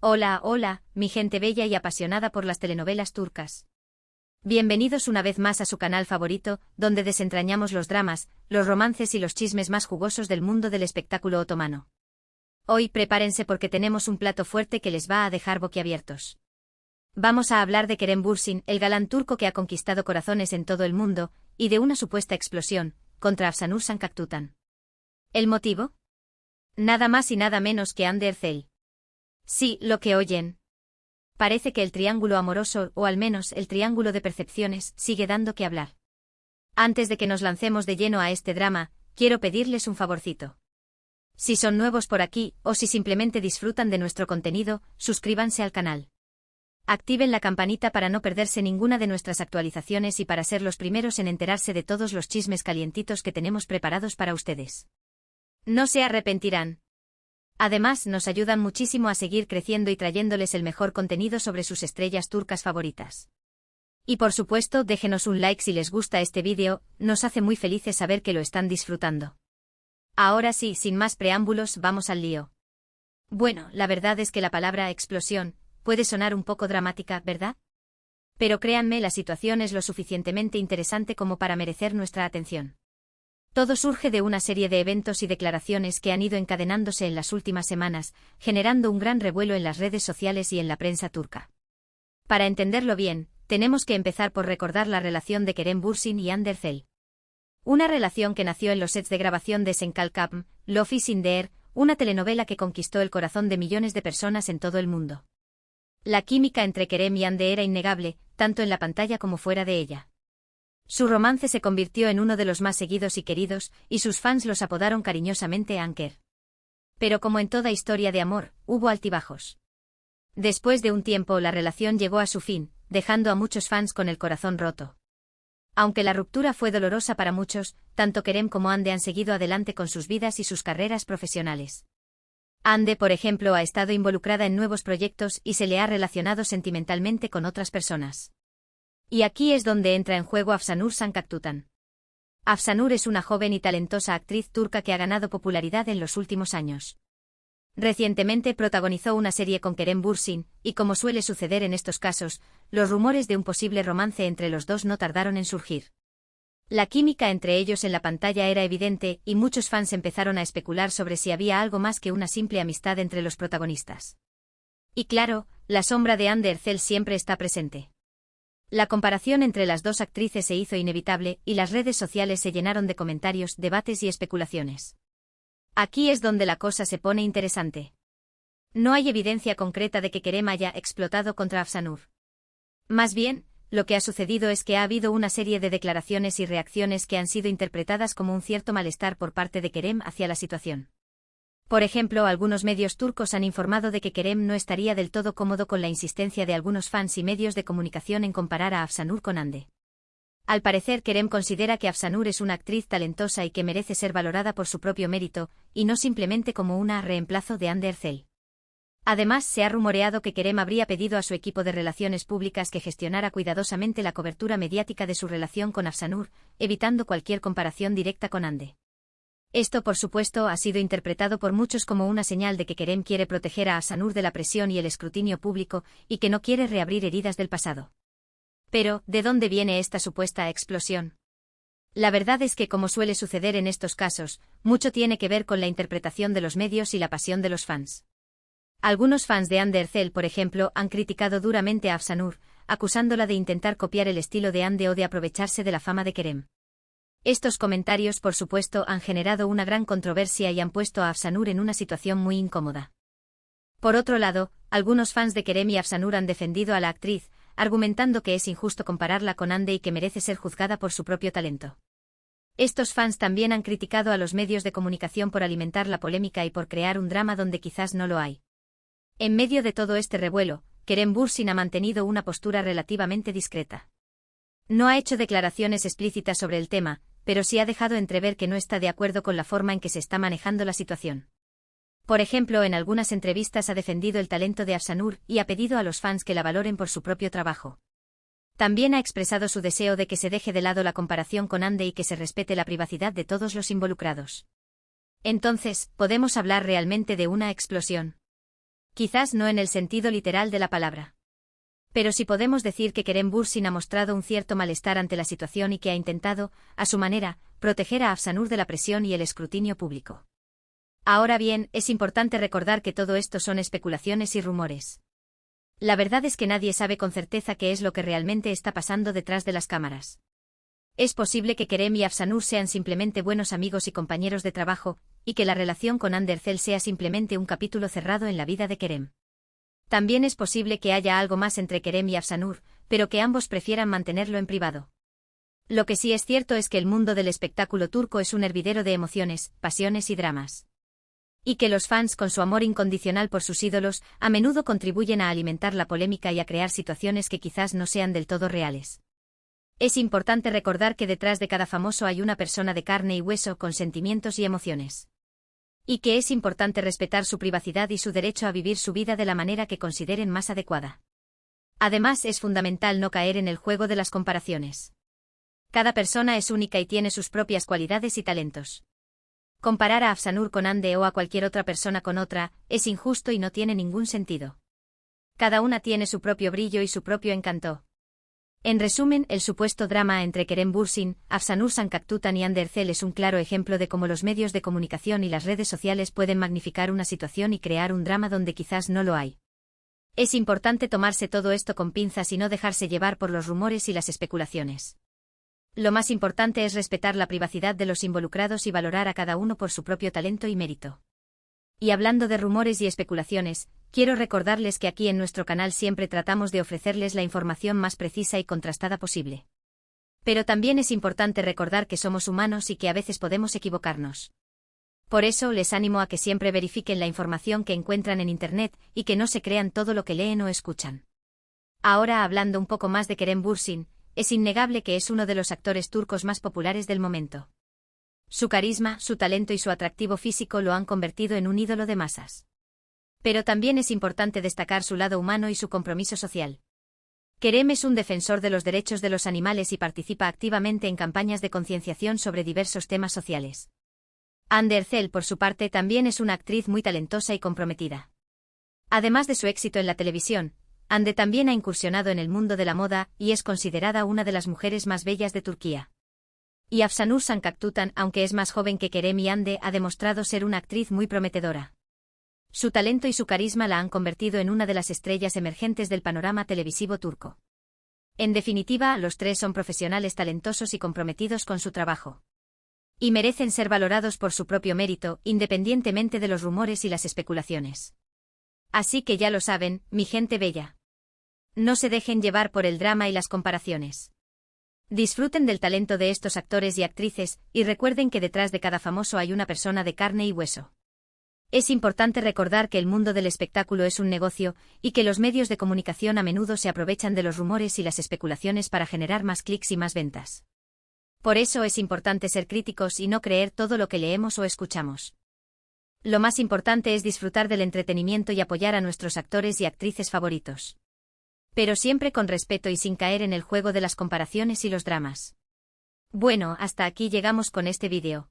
Hola, hola, mi gente bella y apasionada por las telenovelas turcas. Bienvenidos una vez más a su canal favorito, donde desentrañamos los dramas, los romances y los chismes más jugosos del mundo del espectáculo otomano. Hoy prepárense porque tenemos un plato fuerte que les va a dejar boquiabiertos. Vamos a hablar de Kerem Bürsin, el galán turco que ha conquistado corazones en todo el mundo, y de una supuesta explosión, contra Afsanur Sancaktutan. ¿El motivo? Nada más y nada menos que Hande Erçel. Sí, lo que oyen. Parece que el triángulo amoroso, o al menos el triángulo de percepciones, sigue dando que hablar. Antes de que nos lancemos de lleno a este drama, quiero pedirles un favorcito. Si son nuevos por aquí, o si simplemente disfrutan de nuestro contenido, suscríbanse al canal. Activen la campanita para no perderse ninguna de nuestras actualizaciones y para ser los primeros en enterarse de todos los chismes calientitos que tenemos preparados para ustedes. No se arrepentirán. Además, nos ayudan muchísimo a seguir creciendo y trayéndoles el mejor contenido sobre sus estrellas turcas favoritas. Y por supuesto, déjenos un like si les gusta este vídeo, nos hace muy felices saber que lo están disfrutando. Ahora sí, sin más preámbulos, vamos al lío. Bueno, la verdad es que la palabra explosión puede sonar un poco dramática, ¿verdad? Pero créanme, la situación es lo suficientemente interesante como para merecer nuestra atención. Todo surge de una serie de eventos y declaraciones que han ido encadenándose en las últimas semanas, generando un gran revuelo en las redes sociales y en la prensa turca. Para entenderlo bien, tenemos que empezar por recordar la relación de Kerem Bürsin y Hande Erçel. Una relación que nació en los sets de grabación de Sen Kalkapm, Lofi Sinder, una telenovela que conquistó el corazón de millones de personas en todo el mundo. La química entre Kerem y Hande era innegable, tanto en la pantalla como fuera de ella. Su romance se convirtió en uno de los más seguidos y queridos, y sus fans los apodaron cariñosamente Anker. Pero como en toda historia de amor, hubo altibajos. Después de un tiempo la relación llegó a su fin, dejando a muchos fans con el corazón roto. Aunque la ruptura fue dolorosa para muchos, tanto Kerem como Hande han seguido adelante con sus vidas y sus carreras profesionales. Hande, por ejemplo, ha estado involucrada en nuevos proyectos y se le ha relacionado sentimentalmente con otras personas. Y aquí es donde entra en juego Afsanur Sancaktutan. Afsanur es una joven y talentosa actriz turca que ha ganado popularidad en los últimos años. Recientemente protagonizó una serie con Kerem Bürsin, y como suele suceder en estos casos, los rumores de un posible romance entre los dos no tardaron en surgir. La química entre ellos en la pantalla era evidente y muchos fans empezaron a especular sobre si había algo más que una simple amistad entre los protagonistas. Y claro, la sombra de Hande Erçel siempre está presente. La comparación entre las dos actrices se hizo inevitable y las redes sociales se llenaron de comentarios, debates y especulaciones. Aquí es donde la cosa se pone interesante. No hay evidencia concreta de que Kerem haya explotado contra Afsanur. Más bien, lo que ha sucedido es que ha habido una serie de declaraciones y reacciones que han sido interpretadas como un cierto malestar por parte de Kerem hacia la situación. Por ejemplo, algunos medios turcos han informado de que Kerem no estaría del todo cómodo con la insistencia de algunos fans y medios de comunicación en comparar a Afsanur con Hande. Al parecer, Kerem considera que Afsanur es una actriz talentosa y que merece ser valorada por su propio mérito, y no simplemente como una reemplazo de Hande Erçel. Además, se ha rumoreado que Kerem habría pedido a su equipo de relaciones públicas que gestionara cuidadosamente la cobertura mediática de su relación con Afsanur, evitando cualquier comparación directa con Hande. Esto, por supuesto, ha sido interpretado por muchos como una señal de que Kerem quiere proteger a Afsanur de la presión y el escrutinio público, y que no quiere reabrir heridas del pasado. Pero, ¿de dónde viene esta supuesta explosión? La verdad es que, como suele suceder en estos casos, mucho tiene que ver con la interpretación de los medios y la pasión de los fans. Algunos fans de Hande Erçel, por ejemplo, han criticado duramente a Afsanur, acusándola de intentar copiar el estilo de Hande o de aprovecharse de la fama de Kerem. Estos comentarios, por supuesto, han generado una gran controversia y han puesto a Afsanur en una situación muy incómoda. Por otro lado, algunos fans de Kerem y Afsanur han defendido a la actriz, argumentando que es injusto compararla con Hande y que merece ser juzgada por su propio talento. Estos fans también han criticado a los medios de comunicación por alimentar la polémica y por crear un drama donde quizás no lo hay. En medio de todo este revuelo, Kerem Bürsin ha mantenido una postura relativamente discreta. No ha hecho declaraciones explícitas sobre el tema, pero sí ha dejado entrever que no está de acuerdo con la forma en que se está manejando la situación. Por ejemplo, en algunas entrevistas ha defendido el talento de Afsanur y ha pedido a los fans que la valoren por su propio trabajo. También ha expresado su deseo de que se deje de lado la comparación con Hande y que se respete la privacidad de todos los involucrados. Entonces, ¿podemos hablar realmente de una explosión? Quizás no en el sentido literal de la palabra. Pero sí podemos decir que Kerem Bürsin ha mostrado un cierto malestar ante la situación y que ha intentado, a su manera, proteger a Afsanur de la presión y el escrutinio público. Ahora bien, es importante recordar que todo esto son especulaciones y rumores. La verdad es que nadie sabe con certeza qué es lo que realmente está pasando detrás de las cámaras. Es posible que Kerem y Afsanur sean simplemente buenos amigos y compañeros de trabajo, y que la relación con Hande Erçel sea simplemente un capítulo cerrado en la vida de Kerem. También es posible que haya algo más entre Kerem y Afsanur, pero que ambos prefieran mantenerlo en privado. Lo que sí es cierto es que el mundo del espectáculo turco es un hervidero de emociones, pasiones y dramas. Y que los fans, con su amor incondicional por sus ídolos, a menudo contribuyen a alimentar la polémica y a crear situaciones que quizás no sean del todo reales. Es importante recordar que detrás de cada famoso hay una persona de carne y hueso con sentimientos y emociones. Y que es importante respetar su privacidad y su derecho a vivir su vida de la manera que consideren más adecuada. Además, es fundamental no caer en el juego de las comparaciones. Cada persona es única y tiene sus propias cualidades y talentos. Comparar a Afsanur con Hande o a cualquier otra persona con otra es injusto y no tiene ningún sentido. Cada una tiene su propio brillo y su propio encanto. En resumen, el supuesto drama entre Kerem Bürsin, Afsanur Sancaktutan y Hande Erçel es un claro ejemplo de cómo los medios de comunicación y las redes sociales pueden magnificar una situación y crear un drama donde quizás no lo hay. Es importante tomarse todo esto con pinzas y no dejarse llevar por los rumores y las especulaciones. Lo más importante es respetar la privacidad de los involucrados y valorar a cada uno por su propio talento y mérito. Y hablando de rumores y especulaciones, quiero recordarles que aquí en nuestro canal siempre tratamos de ofrecerles la información más precisa y contrastada posible. Pero también es importante recordar que somos humanos y que a veces podemos equivocarnos. Por eso les animo a que siempre verifiquen la información que encuentran en Internet y que no se crean todo lo que leen o escuchan. Ahora hablando un poco más de Kerem Bürsin, es innegable que es uno de los actores turcos más populares del momento. Su carisma, su talento y su atractivo físico lo han convertido en un ídolo de masas. Pero también es importante destacar su lado humano y su compromiso social. Kerem es un defensor de los derechos de los animales y participa activamente en campañas de concienciación sobre diversos temas sociales. Hande Erçel, por su parte, también es una actriz muy talentosa y comprometida. Además de su éxito en la televisión, Hande también ha incursionado en el mundo de la moda y es considerada una de las mujeres más bellas de Turquía. Y Afsanur Sancaktutan, aunque es más joven que Kerem y Hande, ha demostrado ser una actriz muy prometedora. Su talento y su carisma la han convertido en una de las estrellas emergentes del panorama televisivo turco. En definitiva, los tres son profesionales talentosos y comprometidos con su trabajo. Y merecen ser valorados por su propio mérito, independientemente de los rumores y las especulaciones. Así que ya lo saben, mi gente bella. No se dejen llevar por el drama y las comparaciones. Disfruten del talento de estos actores y actrices, y recuerden que detrás de cada famoso hay una persona de carne y hueso. Es importante recordar que el mundo del espectáculo es un negocio, y que los medios de comunicación a menudo se aprovechan de los rumores y las especulaciones para generar más clics y más ventas. Por eso es importante ser críticos y no creer todo lo que leemos o escuchamos. Lo más importante es disfrutar del entretenimiento y apoyar a nuestros actores y actrices favoritos. Pero siempre con respeto y sin caer en el juego de las comparaciones y los dramas. Bueno, hasta aquí llegamos con este vídeo.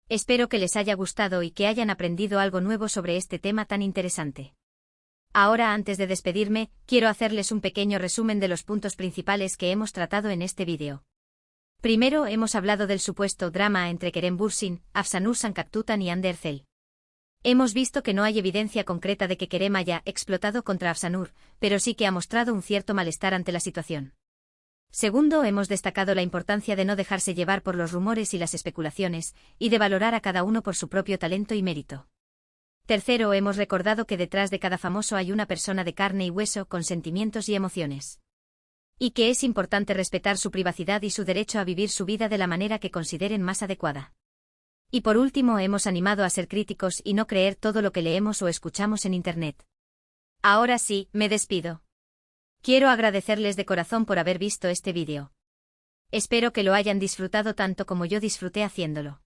Espero que les haya gustado y que hayan aprendido algo nuevo sobre este tema tan interesante. Ahora, antes de despedirme, quiero hacerles un pequeño resumen de los puntos principales que hemos tratado en este vídeo. Primero, hemos hablado del supuesto drama entre Kerem Bürsin, Afsanur Sancaktutan y Hande Erçel. Hemos visto que no hay evidencia concreta de que Kerem haya explotado contra Afsanur, pero sí que ha mostrado un cierto malestar ante la situación. Segundo, hemos destacado la importancia de no dejarse llevar por los rumores y las especulaciones, y de valorar a cada uno por su propio talento y mérito. Tercero, hemos recordado que detrás de cada famoso hay una persona de carne y hueso con sentimientos y emociones. Y que es importante respetar su privacidad y su derecho a vivir su vida de la manera que consideren más adecuada. Y por último, hemos animado a ser críticos y no creer todo lo que leemos o escuchamos en Internet. Ahora sí, me despido. Quiero agradecerles de corazón por haber visto este vídeo. Espero que lo hayan disfrutado tanto como yo disfruté haciéndolo.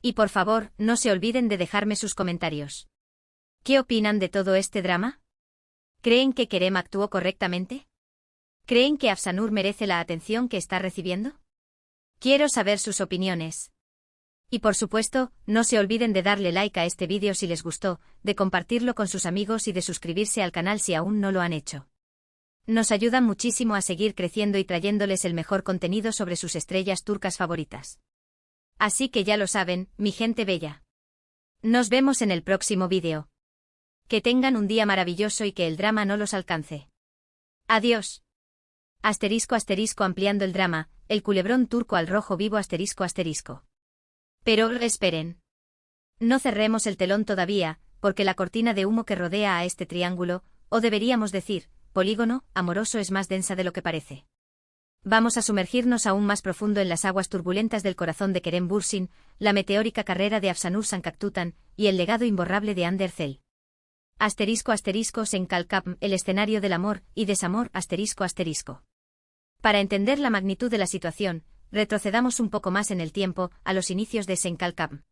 Y por favor, no se olviden de dejarme sus comentarios. ¿Qué opinan de todo este drama? ¿Creen que Kerem actuó correctamente? ¿Creen que Afsanur merece la atención que está recibiendo? Quiero saber sus opiniones. Y por supuesto, no se olviden de darle like a este vídeo si les gustó, de compartirlo con sus amigos y de suscribirse al canal si aún no lo han hecho. Nos ayudan muchísimo a seguir creciendo y trayéndoles el mejor contenido sobre sus estrellas turcas favoritas. Así que ya lo saben, mi gente bella. Nos vemos en el próximo vídeo. Que tengan un día maravilloso y que el drama no los alcance. Adiós. Ampliando el drama, el culebrón turco al rojo vivo ***. Pero, esperen. No cerremos el telón todavía, porque la cortina de humo que rodea a este triángulo, o deberíamos decir, polígono, amoroso es más densa de lo que parece. Vamos a sumergirnos aún más profundo en las aguas turbulentas del corazón de Kerem Bürsin, la meteórica carrera de Afsanur Sancaktutan, y el legado imborrable de Hande Erçel. Senkalkapm, el escenario del amor y desamor ***. Para entender la magnitud de la situación, retrocedamos un poco más en el tiempo, a los inicios de Senkalkapm.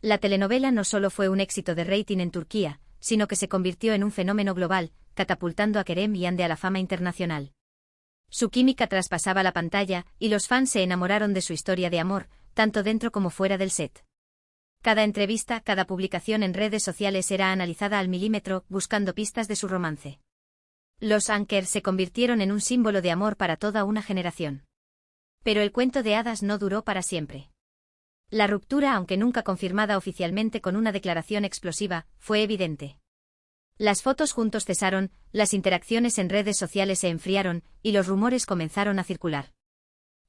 La telenovela no solo fue un éxito de rating en Turquía, sino que se convirtió en un fenómeno global, catapultando a Kerem y Hande a la fama internacional. Su química traspasaba la pantalla, y los fans se enamoraron de su historia de amor, tanto dentro como fuera del set. Cada entrevista, cada publicación en redes sociales era analizada al milímetro, buscando pistas de su romance. Los Anker se convirtieron en un símbolo de amor para toda una generación. Pero el cuento de hadas no duró para siempre. La ruptura, aunque nunca confirmada oficialmente con una declaración explosiva, fue evidente. Las fotos juntos cesaron, las interacciones en redes sociales se enfriaron, y los rumores comenzaron a circular.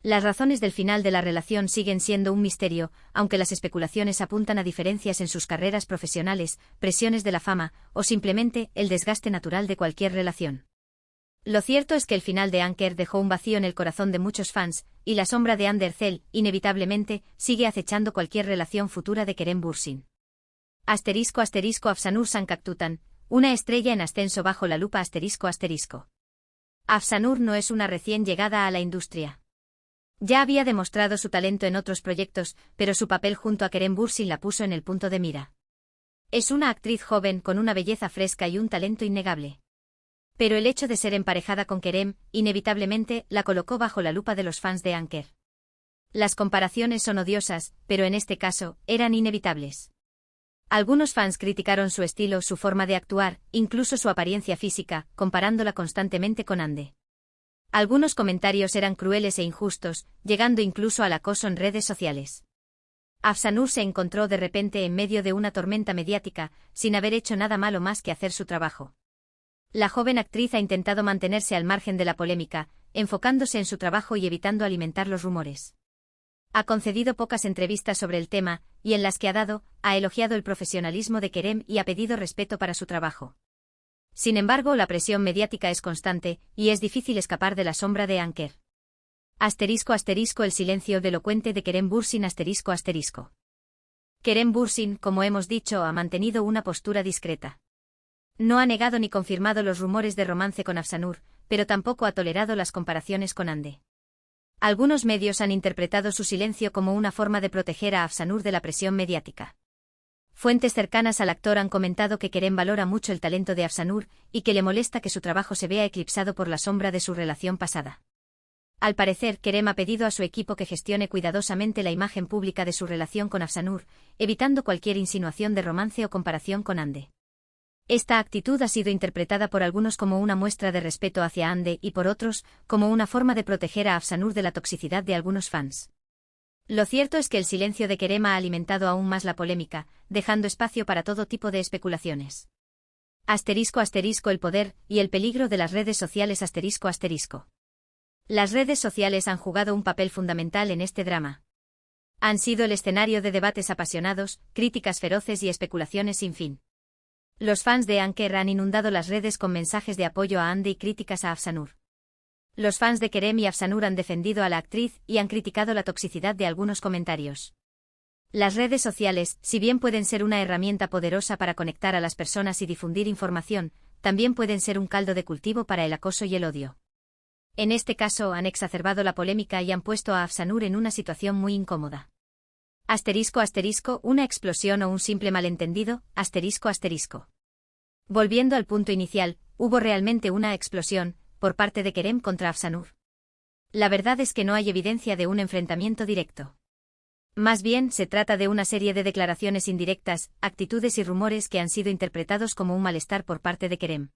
Las razones del final de la relación siguen siendo un misterio, aunque las especulaciones apuntan a diferencias en sus carreras profesionales, presiones de la fama, o simplemente el desgaste natural de cualquier relación. Lo cierto es que el final de Anker dejó un vacío en el corazón de muchos fans, y la sombra de Hande Erçel, inevitablemente, sigue acechando cualquier relación futura de Kerem Bürsin. Afsanur Sancaktutan, una estrella en ascenso bajo la lupa ***. Afsanur no es una recién llegada a la industria. Ya había demostrado su talento en otros proyectos, pero su papel junto a Kerem Bürsin la puso en el punto de mira. Es una actriz joven con una belleza fresca y un talento innegable. Pero el hecho de ser emparejada con Kerem, inevitablemente, la colocó bajo la lupa de los fans de Anker. Las comparaciones son odiosas, pero en este caso, eran inevitables. Algunos fans criticaron su estilo, su forma de actuar, incluso su apariencia física, comparándola constantemente con Hande. Algunos comentarios eran crueles e injustos, llegando incluso al acoso en redes sociales. Afsanur se encontró de repente en medio de una tormenta mediática, sin haber hecho nada malo más que hacer su trabajo. La joven actriz ha intentado mantenerse al margen de la polémica, enfocándose en su trabajo y evitando alimentar los rumores. Ha concedido pocas entrevistas sobre el tema, y en las que ha elogiado el profesionalismo de Kerem y ha pedido respeto para su trabajo. Sin embargo, la presión mediática es constante, y es difícil escapar de la sombra de Anker. El silencio elocuente de Kerem Bürsin ***. Kerem Bürsin, como hemos dicho, ha mantenido una postura discreta. No ha negado ni confirmado los rumores de romance con Afsanur, pero tampoco ha tolerado las comparaciones con Hande. Algunos medios han interpretado su silencio como una forma de proteger a Afsanur de la presión mediática. Fuentes cercanas al actor han comentado que Kerem valora mucho el talento de Afsanur y que le molesta que su trabajo se vea eclipsado por la sombra de su relación pasada. Al parecer, Kerem ha pedido a su equipo que gestione cuidadosamente la imagen pública de su relación con Afsanur, evitando cualquier insinuación de romance o comparación con Hande. Esta actitud ha sido interpretada por algunos como una muestra de respeto hacia Hande y por otros, como una forma de proteger a Afsanur de la toxicidad de algunos fans. Lo cierto es que el silencio de Kerem ha alimentado aún más la polémica, dejando espacio para todo tipo de especulaciones. El poder y el peligro de las redes sociales ***. Las redes sociales han jugado un papel fundamental en este drama. Han sido el escenario de debates apasionados, críticas feroces y especulaciones sin fin. Los fans de Anker han inundado las redes con mensajes de apoyo a Hande y críticas a Afsanur. Los fans de Kerem y Afsanur han defendido a la actriz y han criticado la toxicidad de algunos comentarios. Las redes sociales, si bien pueden ser una herramienta poderosa para conectar a las personas y difundir información, también pueden ser un caldo de cultivo para el acoso y el odio. En este caso han exacerbado la polémica y han puesto a Afsanur en una situación muy incómoda. Una explosión o un simple malentendido, ***. Volviendo al punto inicial, hubo realmente una explosión, por parte de Kerem contra Afsanur. La verdad es que no hay evidencia de un enfrentamiento directo. Más bien, se trata de una serie de declaraciones indirectas, actitudes y rumores que han sido interpretados como un malestar por parte de Kerem.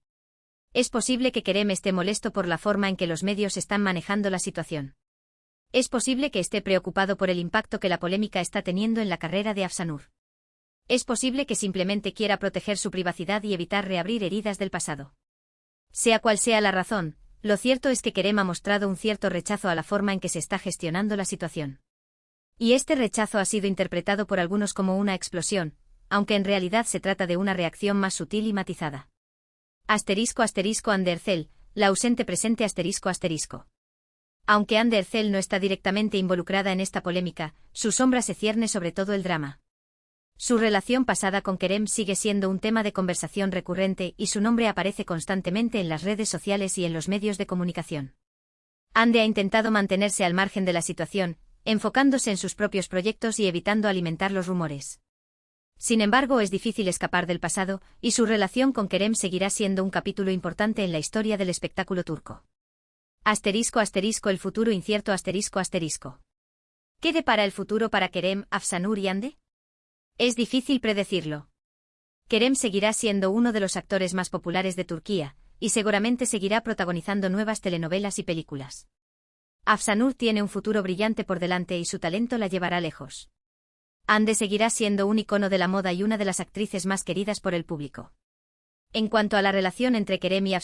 Es posible que Kerem esté molesto por la forma en que los medios están manejando la situación. Es posible que esté preocupado por el impacto que la polémica está teniendo en la carrera de Afsanur. Es posible que simplemente quiera proteger su privacidad y evitar reabrir heridas del pasado. Sea cual sea la razón, lo cierto es que Kerem ha mostrado un cierto rechazo a la forma en que se está gestionando la situación. Y este rechazo ha sido interpretado por algunos como una explosión, aunque en realidad se trata de una reacción más sutil y matizada. Andercel, la ausente presente ***. Aunque Andercel no está directamente involucrada en esta polémica, su sombra se cierne sobre todo el drama. Su relación pasada con Kerem sigue siendo un tema de conversación recurrente y su nombre aparece constantemente en las redes sociales y en los medios de comunicación. Ande ha intentado mantenerse al margen de la situación, enfocándose en sus propios proyectos y evitando alimentar los rumores. Sin embargo, es difícil escapar del pasado, y su relación con Kerem seguirá siendo un capítulo importante en la historia del espectáculo turco. El futuro incierto ***. ¿Qué depara el futuro para Kerem, Afsanur y Hande? Es difícil predecirlo. Kerem seguirá siendo uno de los actores más populares de Turquía, y seguramente seguirá protagonizando nuevas telenovelas y películas. Afsanur tiene un futuro brillante por delante y su talento la llevará lejos. Hande seguirá siendo un icono de la moda y una de las actrices más queridas por el público. En cuanto a la relación entre Kerem y